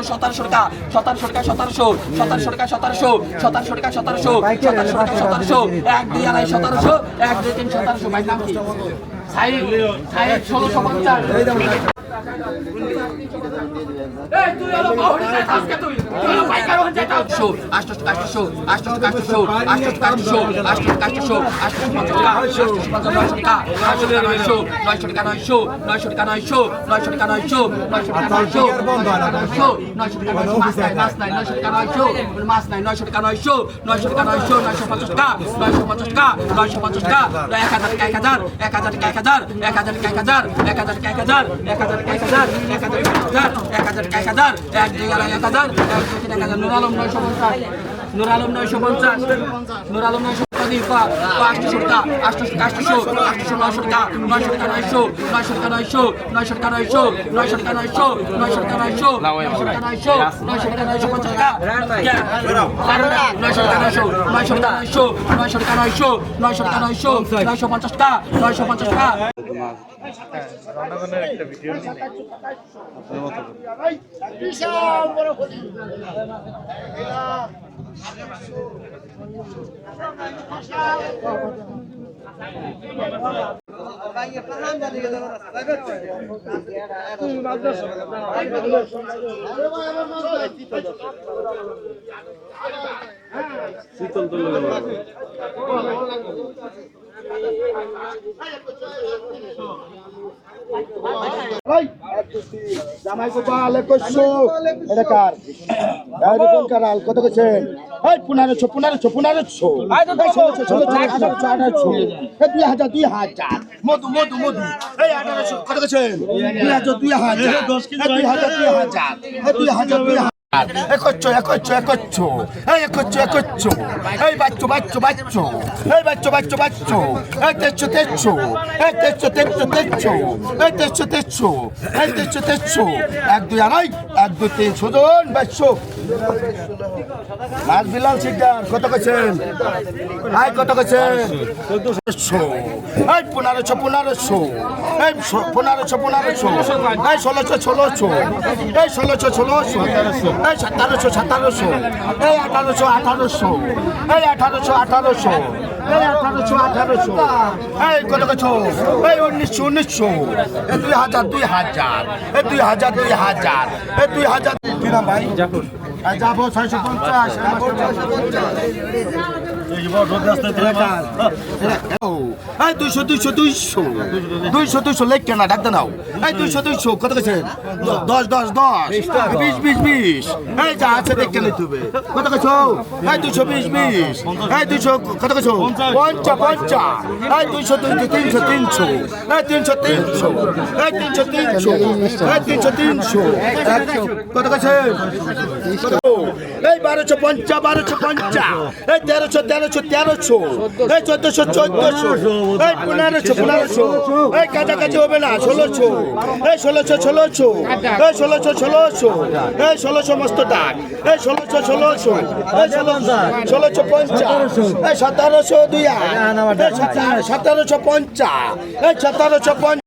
1700 টাকা 1700 টাকা 1700 1700 টাকা 1700 1700 টাকা 1700 1700 টাকা 1700 1 2 আড়াই 1700 1 2 3 1700 ভাই নাম কি সাইদ 1650 এই দাম এই তুই হলো বাহুরি সাইদ আজকে তুই হলো পাইকার হন যেটা 800 টাকা 800 800 টাকা 800 টাকা 800 টাকা 800 850 টাকা 850 টাকা 900 টাকা 900 টাকা 900 টাকা 900 900 টাকা 900 900 টাকা 900 মাছ নাই 900 টাকা 900 মাছ নাই 900 টাকা 900 900 টাকা 900 950 টাকা 950 টাকা 950 টাকা 1000 টাকা 1000 1000 টাকা 1000 1000 টাকা 1000 1000 টাকা 1000 1000 টাকা 1000 1000 টাকা 1000 1 2 1000 1 2 3 1000 নূর আলম 950 নূর আলম 950 নূর আলম 950 800 টাকা 800 800 900 টাকা 900 টাকা 900 900 টাকা 900 900 টাকা 900 900 টাকা 900 900 টাকা 900 900 টাকা 900 900 টাকা 950 টাকা 900 টাকা 900 900 টাকা 900 900 টাকা 900 900 টাকা 900 950 টাকা 950 টাকা রান্নাবান্নার একটা ভিডিও নিয়ে আপনার মতো বিশাল বড় শীতল তুলে জামাই গোপাল 2100 এটা কার কোন কারাল কত কইছেন এই 1500 1500 1500 এই 1600 2000 মধু মধু মধু এই 1800 কত কইছেন 2000 2000 একচ্ছ এই বাচ্চো এই তেচ্ছো এই তেচ্ছো এক দুই আড়াই 1 2 3 সুজন বাচ্চো লাল বিলাল সিকদার কত কইছেন কত কইছেন 1400 এই 1500 এই 1500 এই 1600 এই 1700 এই 1700 এই 1800 এই 1800 এই 1800 এই কত কত এই 1900 এই 2000 এই 2000 কি নাম ভাই জাফর যাবো 650 এই এই 200 লেখ কেনা ডাক দাও এই 200 কত কইছেন 10 20 এই যা আছে দেখ কেন তুই কত কইছো এই 220 এই 200 কত কইছো 50 এই 200 300 এই 300 এই 300 কত কইছেন এই 1250 এই 1300 এই 1400 এই 1500 এই কাছাকাছি হবে না 1600 এই 1600 এই 1600 মস্ত টাক এই 1600 এই 1650 এই 1700 2 1750 এই 1750